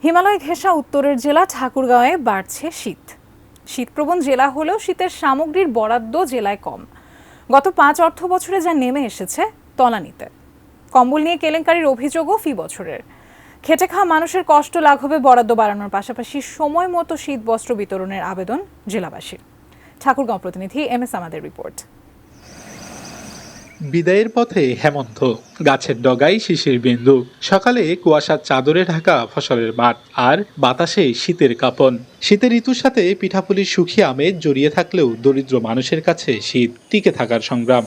হিমালয় ঘেঁষা উত্তরের জেলা ঠাকুরগাঁওয়ে বাড়ছে শীত। শীতপ্রবণ জেলা হলেও শীতের সামগ্রীর বরাদ্দ জেলায় কম। গত 5 অর্থ বছরে যা নেমে এসেছে তলানিতে। কম্বল নিয়ে কেলেঙ্কারির অভিযোগও ফি বছরের। খেটে খাওয়া মানুষের কষ্ট লাঘবে বরাদ্দ বাড়ানোর পাশাপাশি সময় মতো শীত বস্ত্র বিতরণের আবেদন জেলাবাসীর। ঠাকুরগাঁও প্রতিনিধি MS আমাদের রিপোর্ট। বিদায়ের পথে হেমন্ত, গাছের ডগায় শিশির বিন্দু, সকালে কুয়াশার চাদরে ঢাকা ফসলের মাঠ, আর বাতাসে শীতের কাঁপন। শীতের ঋতুর সাথে পিঠাপুলির সুখী আমেজ জড়িয়ে থাকলেও দরিদ্র মানুষের কাছে শীত টিকে থাকার সংগ্রাম।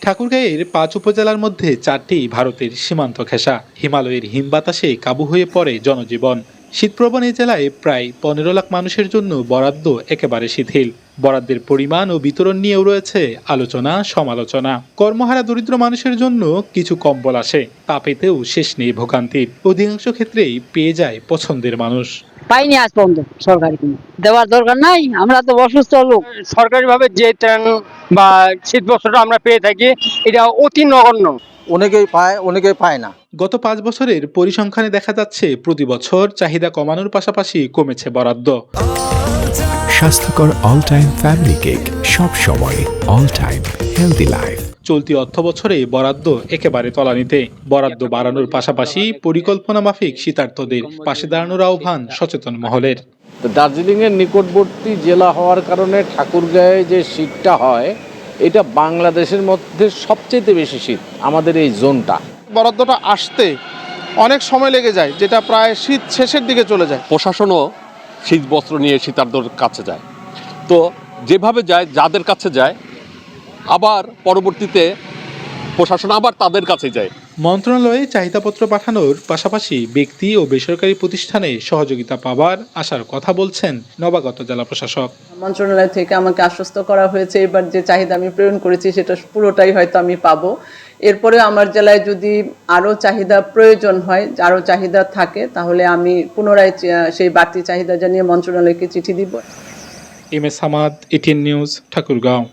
ঠাকুরগাঁয়ের 5 উপজেলার মধ্যে 4টি ভারতের সীমান্ত ঘেঁষা। হিমালয়ের হিম বাতাসে কাবু হয়ে পড়ে জনজীবন। শীতপ্রবণ এই জেলায় প্রায় 15 লাখ মানুষের জন্য বরাদ্দ একেবারে শিথিল। বরাদ্দের পরিমাণ ও বিতরণ নিয়েও রয়েছে আলোচনা সমালোচনা। কর্মহারা দরিদ্র মানুষের জন্য কিছু কম্বল আসে, তা পেতেও শেষ নেই ভোগান্তির। অধিকাংশ ক্ষেত্রেই পেয়ে যায় পছন্দের মানুষ। পাইনি আজ পর্যন্ত সরকারি কোনো দেওয়ার দরকার নাই, আমরা তো অসুস্থ লোক। সরকারিভাবে যে ত্রাণ বা শীত বস্ত্রটা আমরা পেয়ে থাকি, এটা অতি নগণ্য। অনেকেই পায়, অনেকেই পায় না। গত 5 বছরের পরিসংখ্যানে দেখা যাচ্ছে প্রতি বছর চাহিদা কমানোর পাশাপাশি কমেছে বরাদ্দ। স্বাস্থ্যকর অল টাইম ফ্যামিলি কেক, সব সময় অল টাইম হেলদি লাইফ। চলতি অর্থ বছরে বরাদ্দ একেবারে তলানিতে। বরাদ্দ বাড়ানোর পাশাপাশি পরিকল্পনা মাফিক শীতার্তদের পাশে দাঁড়ানোর আহ্বান সচেতন মহলের। দার্জিলিং এর নিকটবর্তী জেলা হওয়ার কারণে ঠাকুরগাঁয়ে যে শীতটা হয়, এটা বাংলাদেশের মধ্যে সবচেয়ে বেশি শীত আমাদের এই জোনটা। বরাদ্দটা আসতে অনেক সময় লেগে যায়, যেটা প্রায় শীত শেষের দিকে চলে যায়। প্রশাসনও শীত বস্ত্র নিয়ে শীতার্তদের কাছে যায়, তো যেভাবে যায় যাদের কাছে যায়, আবার পরবর্তীতে প্রশাসন আবার তাদের কাছে যায়। মন্ত্রণালয়ে চাহিদাপত্র পাঠানোর পাশাপাশি ব্যক্তি ও বেসরকারি প্রতিষ্ঠানে সহযোগিতা পাবার আশার কথা বলছেন নবাগত জেলা প্রশাসক। মন্ত্রণালয় থেকে আমাকে আশ্বস্ত করা হয়েছে এবার যে চাহিদা আমি প্রেরণ করেছি সেটা পুরোটাই হয়তো আমি পাবো। এরপরে আমার জেলায় যদি আরও চাহিদা প্রয়োজন হয়, আরও চাহিদা থাকে, তাহলে আমি পুনরায় সেই বাড়তি চাহিদা জানিয়ে মন্ত্রণালয়কে চিঠি দিব। MS Hamad, ATN news, Thakurgaon.